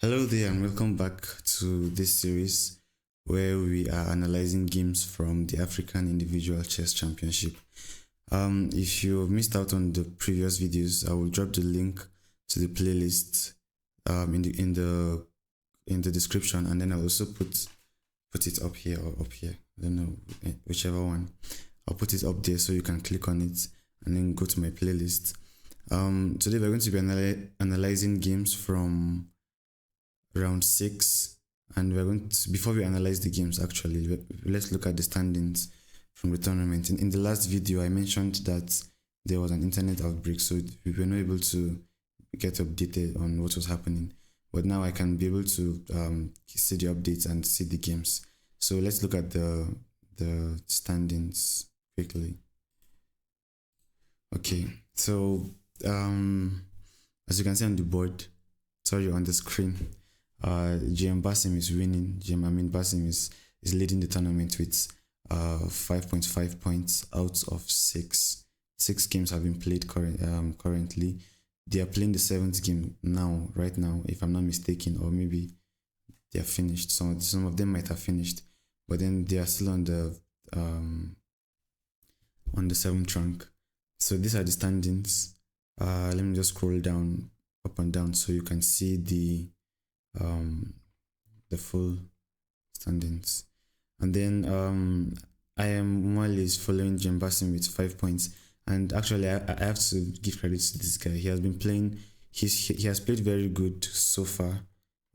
Hello there, and welcome back to this series where we are analyzing games from the African Individual Chess Championship. If you missed out on the previous videos, I will drop the link to the playlist in the description, and then I'll also put it up here or up here. I don't know, whichever one. I'll put it up there so you can click on it and then go to my playlist. Today we're going to be analyzing games from round 6, and we're going to, before we analyze the games, actually let's look at the standings from the tournament. In the last video I mentioned that there was an internet outbreak, so we were not able to get updated on what was happening, but now I can be able to see the updates and see the games. So let's look at the standings quickly. Okay, so as you can see on the board, sorry, on the screen, Basim is winning. Basim is leading the tournament with 5.5 points out of 6. 6 games have been played currently. They are playing the 7th game right now, if I'm not mistaken, or maybe they are finished. Some of them might have finished, but then they are still on the 7th rank. So these are the standings. Let me just scroll down, up and down, so you can see the full standings. And then I am more or less following Basim with 5 points, and actually I have to give credit to this guy. He has been playing, he has played very good so far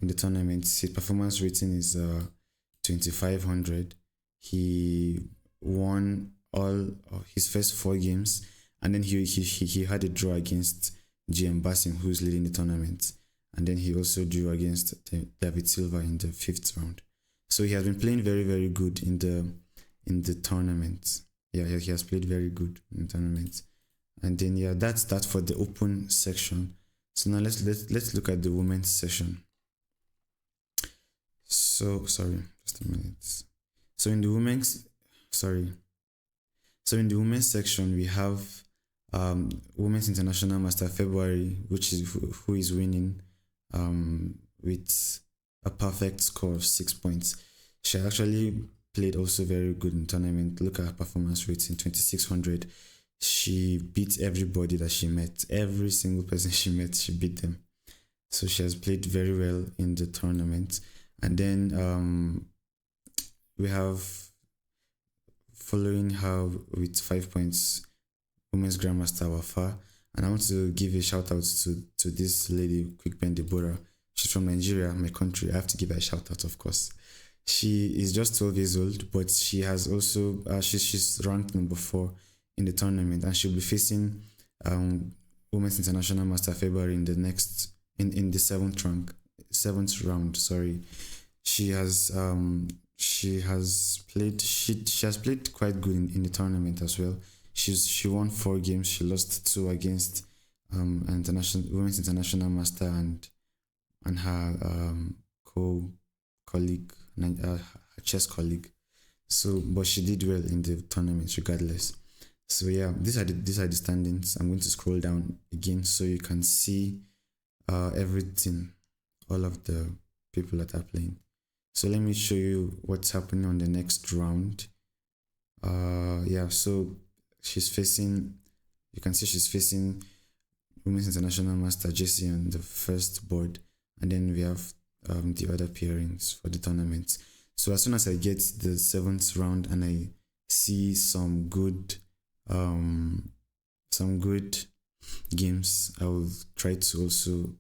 in the tournament. His performance rating is 2500. He won all of his first 4 games, and then he had a draw against Basim, who's leading the tournament. And then he also drew against David Silva in the 5th round. So he has been playing very, very good in the tournament. Yeah, he has played very good in the tournament. And then yeah, that's that for the open section. So now let's look at the women's session. So sorry, just a minute. So in the women's section we have Women's International Master February, which is who is winning with a perfect score of 6 points. She actually played also very good in the tournament. Look at her performance rating, 2600. She beat everybody that she met. Every single person she met, she beat them. So she has played very well in the tournament. And then we have, following her with 5 points, Women's Grandmaster Wafa. And I want to give a shout out to this lady, Quickpen Deborah. She's from Nigeria, my country. I have to give her a shout out, of course. She is just 12 years old, but she has also she's ranked number 4 in the tournament, and she'll be facing Women's International Master February in the next in the 7th round. Sorry, she has played quite good in the tournament as well. She won 4 games. She lost 2 against Women's International Master and her colleague, her chess colleague. So, but she did well in the tournament regardless. So yeah, these are the standings. I'm going to scroll down again so you can see everything, all of the people that are playing. So let me show you what's happening on the next round. Yeah, so you can see she's facing Women's International Master Jessie on the first board, and then we have the other pairings for the tournament. So as soon as I get the 7th round and I see some good games, I will try to also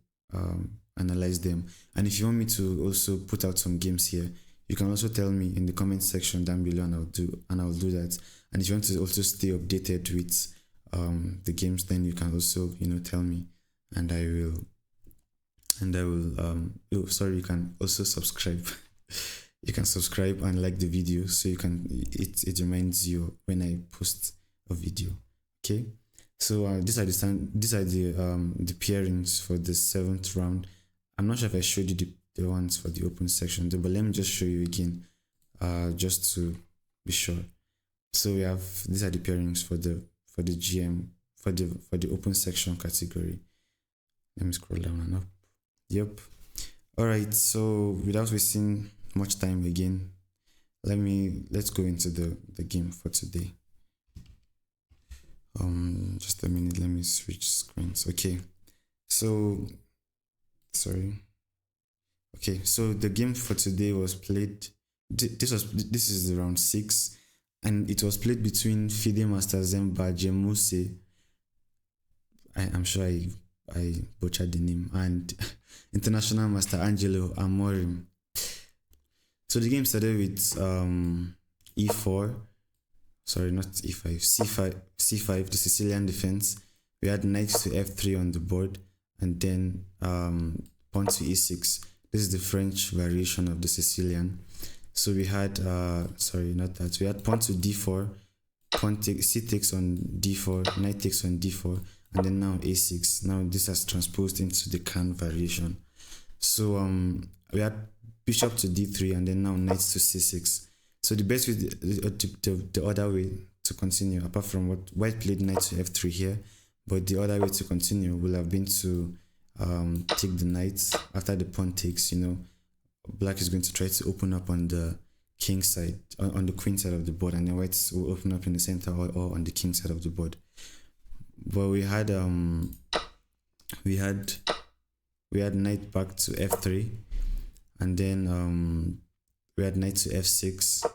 analyze them. And if you want me to also put out some games here, you can also tell me in the comment section down below, and I'll do that. And if you want to also stay updated with the games, then you can also tell me, and I will you can also subscribe. You can subscribe and like the video, so it reminds you when I post a video. Okay, so these are the pairings for the 7th round. I'm not sure if I showed you the ones for the open section, but let me just show you again, just to be sure. So we have, these are the pairings for the GM for the open section category. Let me scroll down and up. Yep. All right, so without wasting much time again, let's go into the game for today. Just a minute, let me switch screens. Okay, so sorry. Okay, so the game for today was played. This is the round 6, and it was played between Fide Master Zhemba Jemuse. I'm sure I butchered the name, and International Master Agnelo Amorim. So the game started with e4, sorry, not e5, c5, the Sicilian defense. We had knight to f3 on the board, and then pawn to e6. This is the French variation of the Sicilian. So we had sorry, not that. We had pawn to d4, c takes on d4, knight takes on d4, and then now a6. Now this has transposed into the Khan variation. So we had bishop to d3, and then now knight to c6. So the best way, the other way to continue, apart from what white played knight to f3 here, but the other way to continue will have been to take the knight after the pawn takes. You know, black is going to try to open up on the king side, on the queen side of the board, and then white will open up in the center or on the king side of the board. But we had knight back to f3, and then we had knight to f6,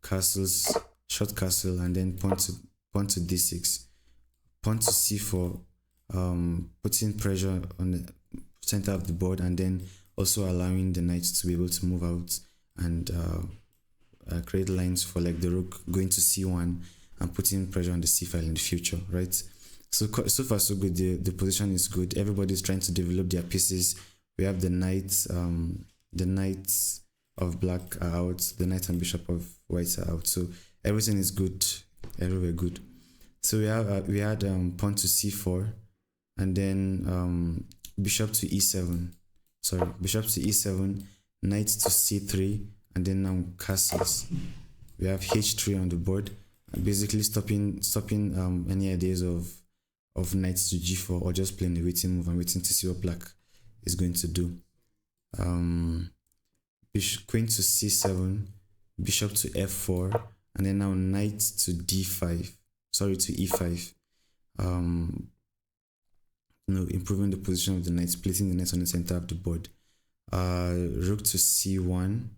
castles, short castle, and then pawn to d6, pawn to c4, putting pressure on the center of the board, and then also allowing the knight to be able to move out and create lines for like the rook going to c1 and putting pressure on the c file in the future, right? So far so good. The position is good. Everybody's trying to develop their pieces. We have the knights of black are out, the knight and bishop of white are out. So everything is good, everywhere good. So we had pawn to c4, and then bishop to e7. Sorry, bishop to e7, knight to c3, and then now castles. We have h3 on the board, basically stopping any ideas of knight to g4, or just playing a waiting move and waiting to see what black is going to do. Queen to c7, bishop to f4, and then now knight to d5. Sorry, to e5. Improving the position of the knight, placing the knight on the center of the board. Rook to c1,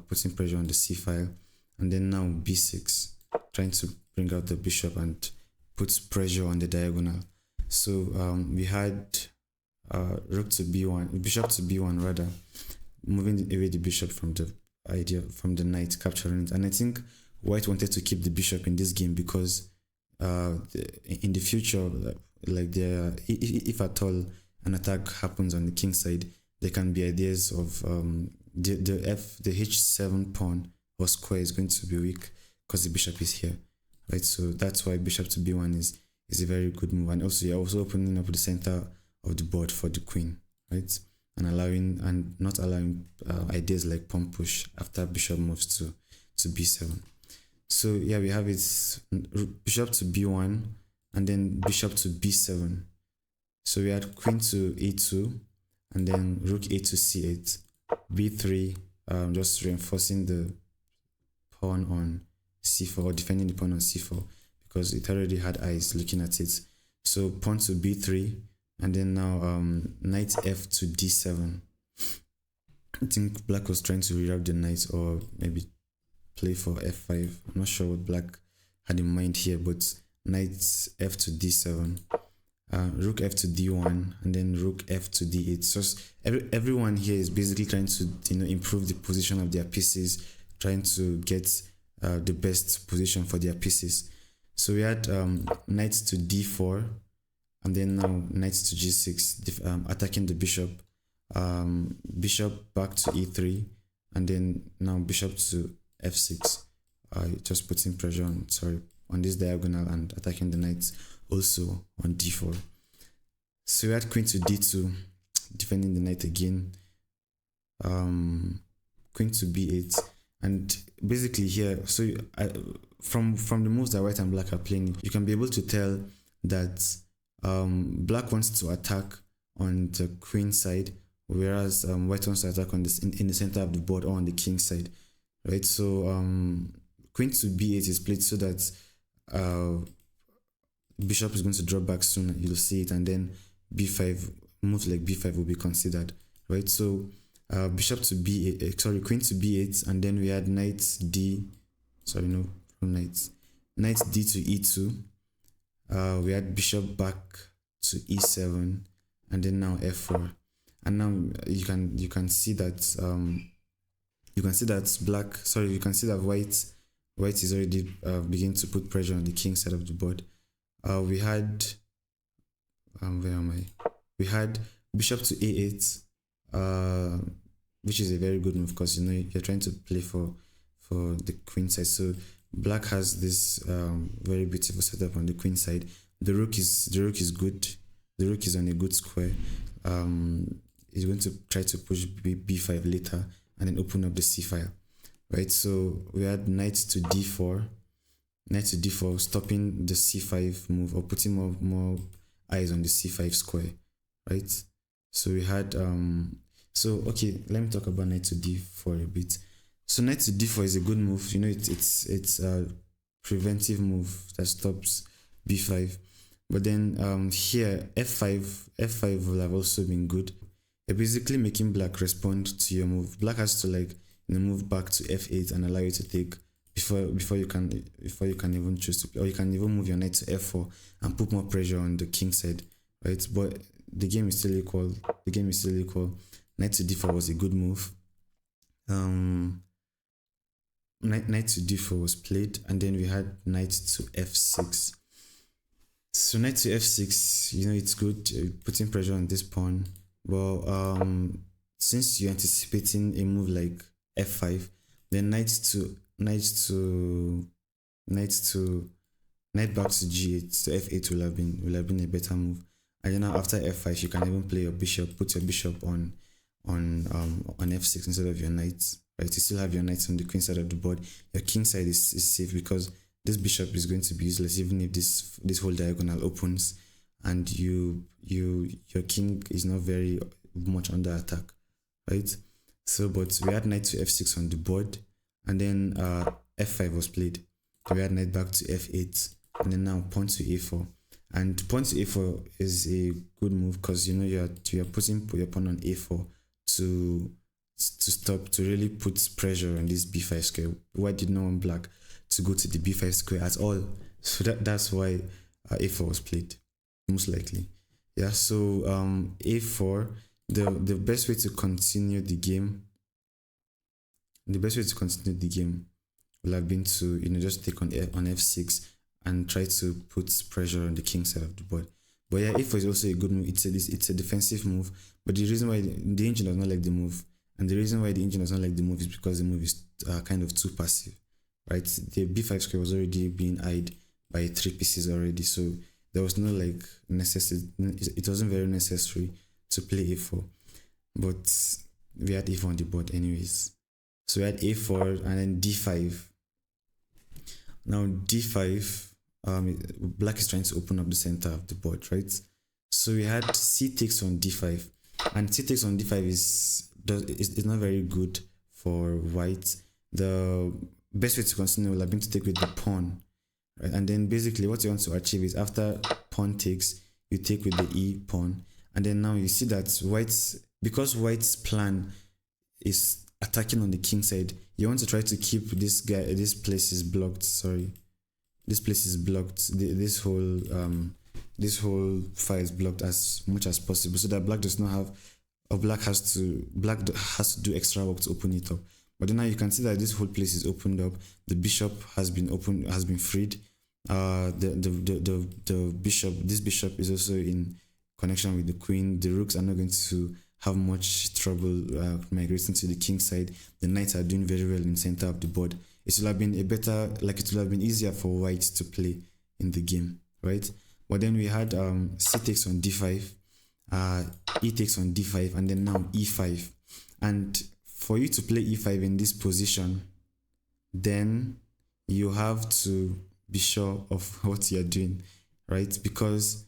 putting pressure on the c file, and then now b6, trying to bring out the bishop and put pressure on the diagonal. So we had rook to b1, bishop to b1 rather, moving away the bishop from the knight, capturing it. And I think white wanted to keep the bishop in this game because in the future, like if at all an attack happens on the king side, there can be ideas of the h7 pawn or square is going to be weak because the bishop is here, right? So that's why bishop to b1 is a very good move, and also you're also opening up the center of the board for the queen, right? And not allowing ideas like pawn push after bishop moves to b7. So yeah, we have it bishop to b1, and then bishop to b7. So we had queen to a2, and then rook a to c8, b3, just reinforcing the pawn on c4, or defending the pawn on c4, because it already had eyes looking at it. So pawn to b3, and then now knight f to d7. I think black was trying to reroute the knight, or maybe play for f5. I'm not sure what black had in mind here, but knight f to d7, rook f to d1, and then rook f to d8. So everyone here is basically trying to improve the position of their pieces, trying to get the best position for their pieces. So we had knight to d4, and then now knight to g6, attacking the bishop. Bishop back to e3, and then now bishop to f6, just putting pressure on this diagonal and attacking the knight also on d4. So we had queen to d2, defending the knight again. Queen to b8, and basically here, so from the moves that white and black are playing, you can be able to tell that black wants to attack on the queen side, whereas white wants to attack on this in the center of the board or on the king side, right? So queen to b8 is played so that bishop is going to drop back soon. You'll see it, and then b5 moves like b5 will be considered, right? So bishop to b8, sorry, queen to b8, and then we had knight d, sorry, no, from knight d to e2. We had bishop back to e7, and then now f4, and now you can see that white is already beginning to put pressure on the king side of the board. We had where am I? We had bishop to a8, which is a very good move because you're trying to play for the queen side. So black has this very beautiful setup on the queen side. The rook is good. The rook is on a good square. He's going to try to push b5 later and then open up the c file, right? So we had knight to d4, stopping the c5 move or putting more eyes on the c5 square, right? So we had so okay, let me talk about knight to d4 a bit. So knight to d4 is a good move. It's a preventive move that stops b5. But then here f5 will have also been good. You're basically making black respond to your move. Black has to move back to f8 and allow you to take before you can even choose to, or you can even move your knight to f4 and put more pressure on the king side, right? But the game is still equal. Knight to d4 was a good move. Knight to d4 was played, and then we had knight to f6. So knight to f6, it's good, putting pressure on this pawn. But since you're anticipating a move like f5, then knight back to g8, so f8 will have been a better move. And then now after f5, you can even play your bishop, put your bishop on f6 instead of your knight, right? You still have your knights on the queen side of the board. Your king side is safe because this bishop is going to be useless even if this whole diagonal opens and your king is not very much under attack, right? So but we had knight to f6 on the board, and then f5 was played. We had knight back to f8, and then now pawn to a4. And pawn to a4 is a good move because you're putting your pawn on a4 to really put pressure on this b5 square. White did not want black to go to the b5 square at all, so that's why a4 was played, most likely. Yeah, so a4, the best way to continue the game will have been to just take on f6 and try to put pressure on the king side of the board. But yeah, a4 is also a good move. It's a defensive move, but the reason why the engine does not like the move, and the reason why the engine does not like the move is because the move is kind of too passive, right? The b5 square was already being eyed by 3 pieces already, so there was no necessity. It wasn't very necessary to play a4, but we had a4 on the board anyways. So we had a4 and then d5. Now d5, black is trying to open up the center of the board, right? So we had c takes on d5, and c takes on d5 is not very good for white. The best way to continue will have been to take with the pawn, right? And then basically what you want to achieve is after pawn takes, you take with the e pawn, and then now you see that because white's plan is attacking on the king side, you want to try to keep this place is blocked. This whole file is blocked as much as possible, so that black does not have, or black has to do extra work to open it up. But then now you can see that this whole place is opened up. The bishop has been freed. This bishop is also in connection with the queen. The rooks are not going to have much trouble migrating to the king side. The knights are doing very well in the center of the board. It would have been easier for white to play in the game, right? But then we had c takes on d5, e takes on d5, and then now e5. And for you to play e5 in this position, then you have to be sure of what you're doing, right? Because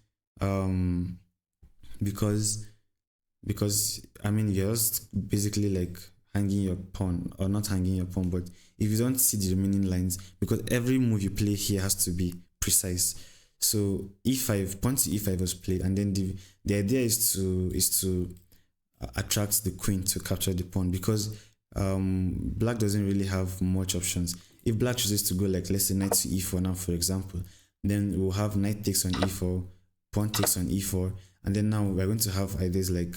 because I mean you're just basically like hanging your pawn, or not hanging your pawn, but if you don't see the remaining lines, because every move you play here has to be precise. So e5, pawn to e5 was played, and then the idea is to attract the queen to capture the pawn, because black doesn't really have much options. If black chooses to go like, let's say, knight to e4 now, for example, then we'll have knight takes on e4, pawn takes on e4, and then now we're going to have ideas like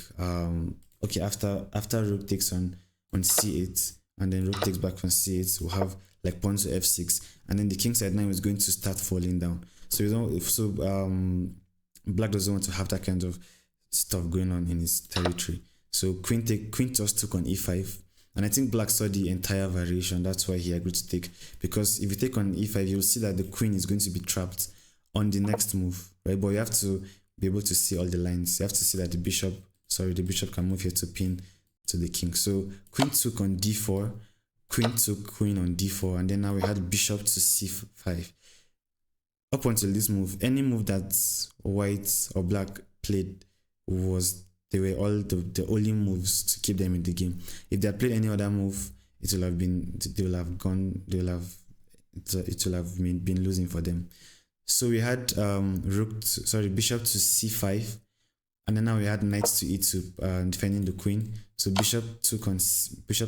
okay, after rook takes on c8, and then rook takes back on c8, we'll have like pawn to f6, and then the king side now is going to start falling down. So you don't, so black doesn't want to have that kind of stuff going on in his territory. So queen toss took on e5, and I think black saw the entire variation. That's why he agreed to take, because if you take on e5, you'll see that the queen is going to be trapped on the next move, right? But you have to be able to see all the lines. You have to see that the bishop can move here to pin to the king. So queen took on d4, queen took queen on d4, and then now we had bishop to c5. Up until this move, any move that white or black played they were all the only moves to keep them in the game. If they had played any other move, it will have been losing for them. So we had bishop to c5, and then now we had knight to e2, defending the queen. So bishop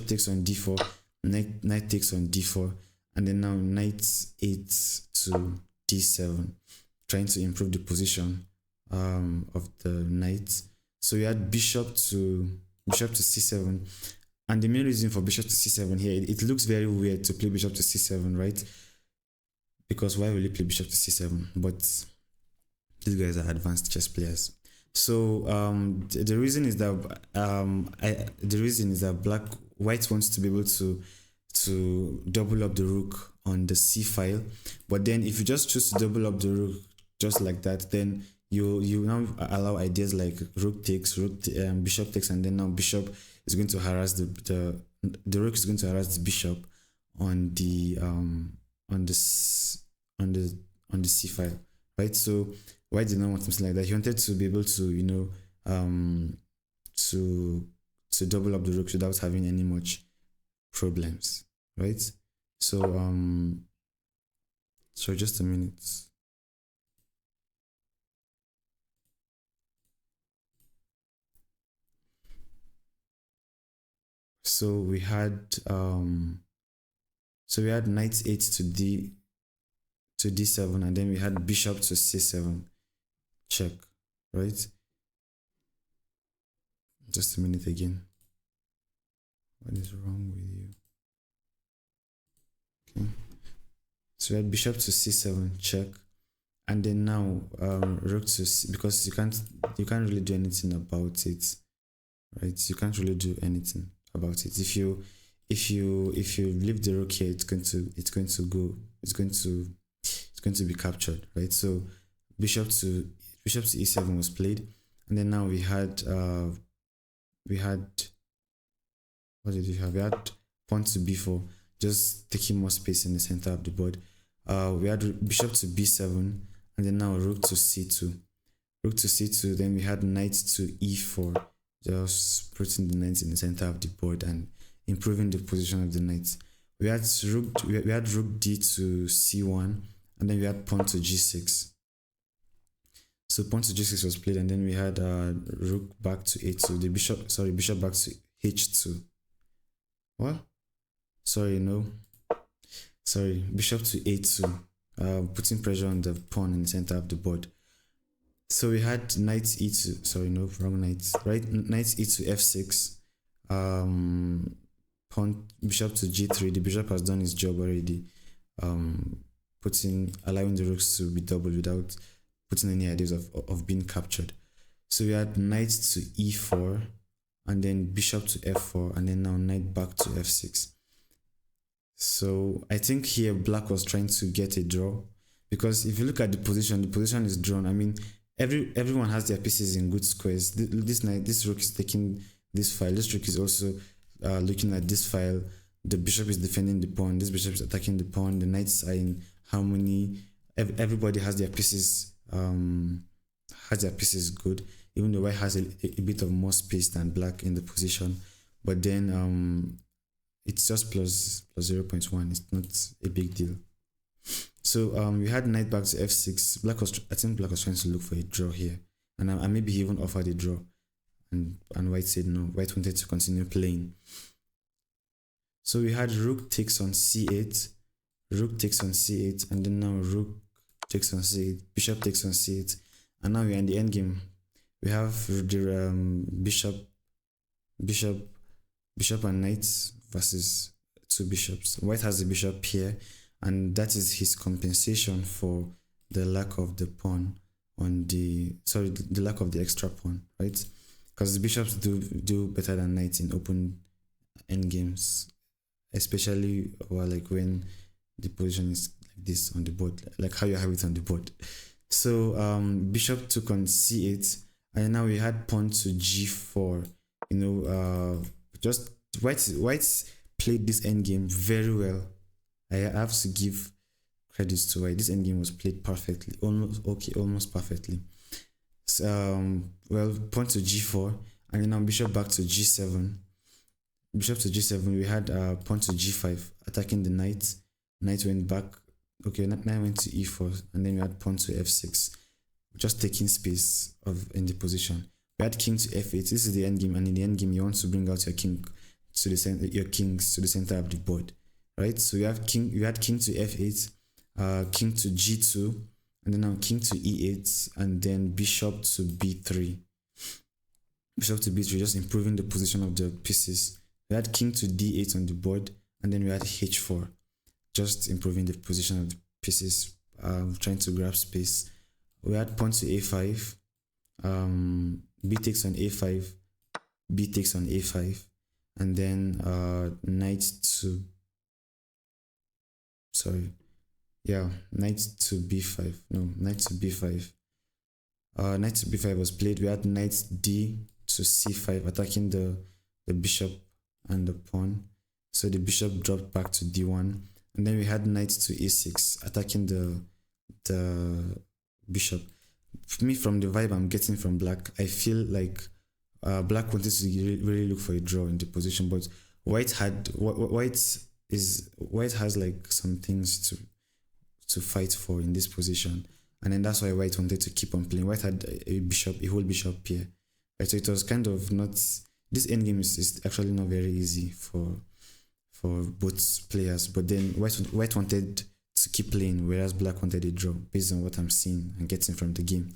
takes on d4, knight takes on d4, and then now knight 8 to d7, trying to improve the position of the knight. So we had bishop to c7, and the main reason for bishop to c7 here, it looks very weird to play bishop to c7, right? Because why will you play bishop to c7? But these guys are advanced chess players. So the reason is that white wants to be able to double up the rook on the c file, but then if you just choose to double up the rook just like that, then you now allow ideas like rook takes, bishop takes, and then now bishop is going to harass the rook is going to harass the bishop on the c file, right? So white did not want something like that. He wanted to be able to to double up the rook without having any much problems, right? So just a minute. So we had knight 8 to d7, and then we had bishop to c7 check, right? Just a minute again. What is wrong with you? Okay. So we had bishop to c7 check, and then now rook to c, because you can't really do anything about it, right? You can't really do anything about it. If you leave the rook here, it's going to be captured, right? So bishop to e7 was played, and then now we had what did we have? We had pawn to b4, just taking more space in the center of the board. We had bishop to b7, and then now rook to c2. Then we had knight to e4, just putting the knights in the center of the board and improving the position of the knights. We had rook d to c1, and then we had pawn to g6. So pawn to g6 was played, and then we had rook back to a2. Bishop back to h2. What? Bishop to a2, putting pressure on the pawn in the center of the board. So we had knight e2, wrong knight, right? Knight e to f6, pawn, bishop to g3. The bishop has done his job already, allowing the rooks to be doubled without putting any ideas of being captured. So we had knight to e4, and then bishop to f4, and then now knight back to f6. So I think here black was trying to get a draw, because if you look at the position is drawn. I mean, everyone has their pieces in good squares. This rook is taking this file. This rook is also looking at this file. The bishop is defending the pawn. This bishop is attacking the pawn. The knights are in harmony. Everybody has their pieces. Good. even though white has a bit of more space than black in the position. But then it's just plus 0.1. It's not a big deal. So we had knight back to f6. I think black was trying to look for a draw here, and maybe he even offered a draw, and white said no. White wanted to continue playing. So we had rook takes on c8, rook takes on c8, and then now rook takes on c8, bishop takes on c8, and now we're in the endgame. We have the bishop and knight versus two bishops. White has the bishop here, and that is his compensation for the lack of the pawn on the lack of the extra pawn, right? Because the bishops do better than knights in open endgames, especially like when the position is like this on the board, like how you have it on the board. So bishop took on c8, and now we had pawn to g4. Just white played this endgame very well. I have to give credits to white. This endgame was played perfectly, almost perfectly. So, pawn to g4, and then now bishop back to g7. Bishop to g7. We had pawn to g5, attacking the knight. Knight went back. Okay, knight went to e4, and then we had pawn to f6, just taking space in the position. We had king to f8. This is the endgame, and in the endgame, you want to bring out your king to the center, your kings to the center of the board, right? So we had king to f8, king to g2, and then now king to e8, and then bishop to b3. Bishop to b3, just improving the position of the pieces. We had king to d8 on the board, and then we had h4, just improving the position of the pieces, trying to grab space. We had pawn to a5, b takes on a5, b takes on a5, and then knight to b5. No, knight to b5. Knight to b5 was played. We had knight d to c5, attacking the bishop and the pawn. So the bishop dropped back to d1, and then we had knight to e6, attacking the bishop. For me, from the vibe I'm getting from black, I feel like black wanted to really look for a draw in the position, but white has like some things to fight for in this position, and then that's why white wanted to keep on playing. White had a whole bishop here, right? So it was kind of not. This endgame is actually not very easy for both players, but then white wanted to keep playing, whereas black wanted a draw based on what I'm seeing and getting from the game.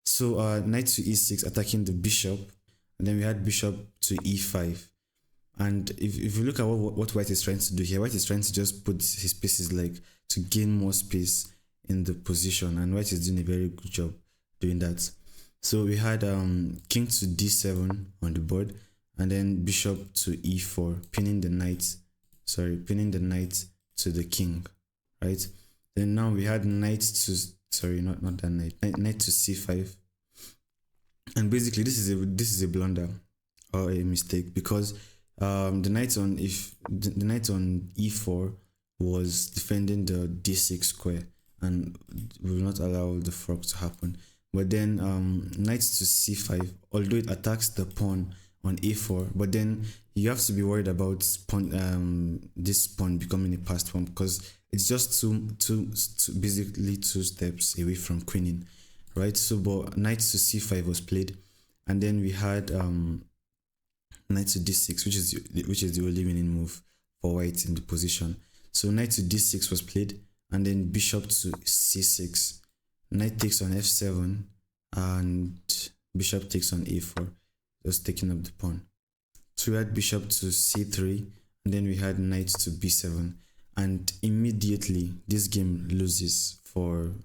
So knight to e6, attacking the bishop, and then we had bishop to e5. And if you look at what white is trying to do here, white is trying to just put his pieces like to gain more space in the position, and white is doing a very good job doing that. So we had king to d7 on the board, and then bishop to e4, pinning the knight to the king, right? Then now we had knight to knight to c5, and basically this is a blunder or a mistake, because the knight on e4 was defending the d6 square and will not allow the fork to happen. But then knight to c5, although it attacks the pawn on a4, but then you have to be worried about this pawn becoming a passed pawn, because it's just basically two steps away from queening, right? So but knight to c5 was played, and then we had knight to d6, which is the only winning move for white in the position. So knight to d6 was played, and then bishop to c6. Knight takes on f7, and bishop takes on a4, just taking up the pawn. So we had bishop to c3, and then we had knight to b7, and immediately this game loses for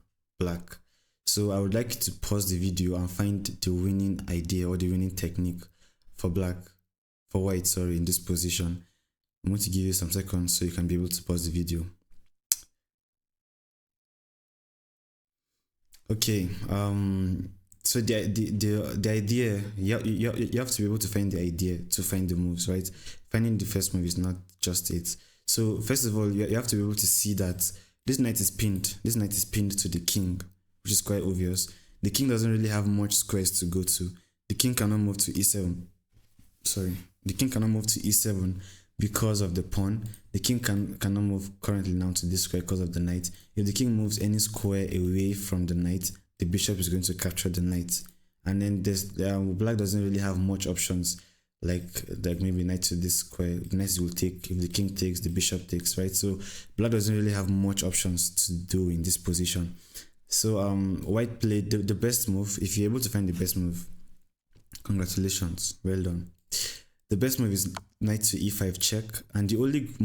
black. So I would like you to pause the video and find the winning idea or the winning technique for white, in this position. I'm going to give you some seconds so you can be able to pause the video. Okay, so the idea, you have to be able to find the idea to find the moves, right? Finding the first move is not just it. So first of all, you have to be able to see that this knight is pinned to the king, which is quite obvious. the king doesn't really have much squares to go to. The king cannot move to e7. Sorry, the king cannot move to e7 because of the pawn. The king cannot move currently now to this square because of the knight. If the king moves any square away from the knight, the bishop is going to capture the knight. And then this black doesn't really have much options, like maybe knight to this square. The knight will take. If the king takes, the bishop takes, right? So black doesn't really have much options to do in this position. So white played the best move. If you're able to find the best move, congratulations, well done. The best move is knight to e5 check, and the only good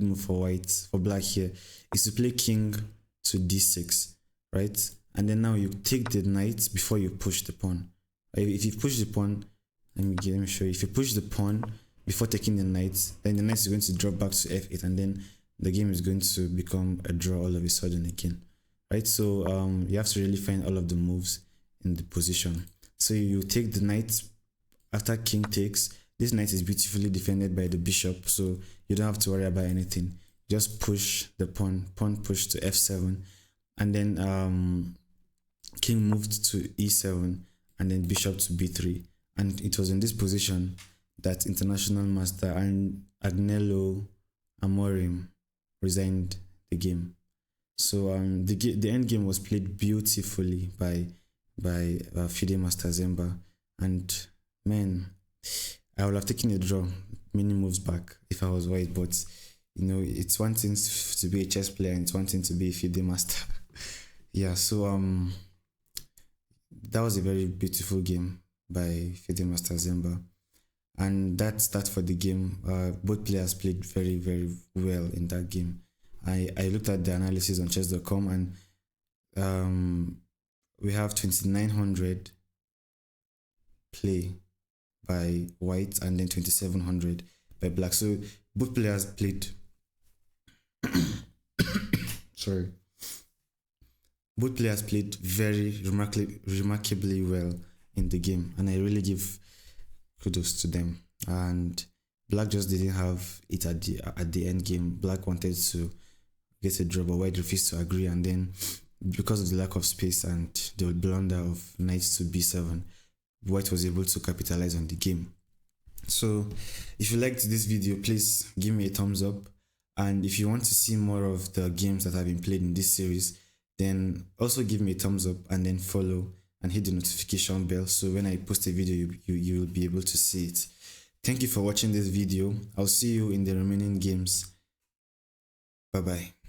move for black here is to play king to d6, right? And then now you take the knight before you push the pawn. If you push the pawn, let me show you. If you push the pawn before taking the knight, then the knight is going to drop back to f8, and then the game is going to become a draw all of a sudden again, right? So you have to really find all of the moves in the position. So you take the knight after king takes. This knight is beautifully defended by the bishop, so you don't have to worry about anything. Just push the pawn push to f7, and then king moved to e7, and then bishop to b3. And it was in this position that international master Agnelo Amorim resigned the game. So the end game was played beautifully by Fide Master Zhemba, and man, I would have taken a draw many moves back if I was white, but you know, it's one thing to be a chess player and it's one thing to be a Fide Master. Yeah, so that was a very beautiful game by Fide Master Zhemba, and that's that for the game. Both players played very, very well in that game. I looked at the analysis on chess.com, and we have 2900 play by white and then 2700 by black. So both players played sorry, both players played very remarkably well in the game, and I really give kudos to them. And black just didn't have it at the end game. Black wanted to get a draw, but white refused to agree, and then because of the lack of space and the blunder of knight to b7, white was able to capitalize on the game. So if you liked this video, please give me a thumbs up, and if you want to see more of the games that have been played in this series, then also give me a thumbs up and then follow and hit the notification bell, so when I post a video you will be able to see it. Thank you for watching this video. I'll see you in the remaining games. Bye bye.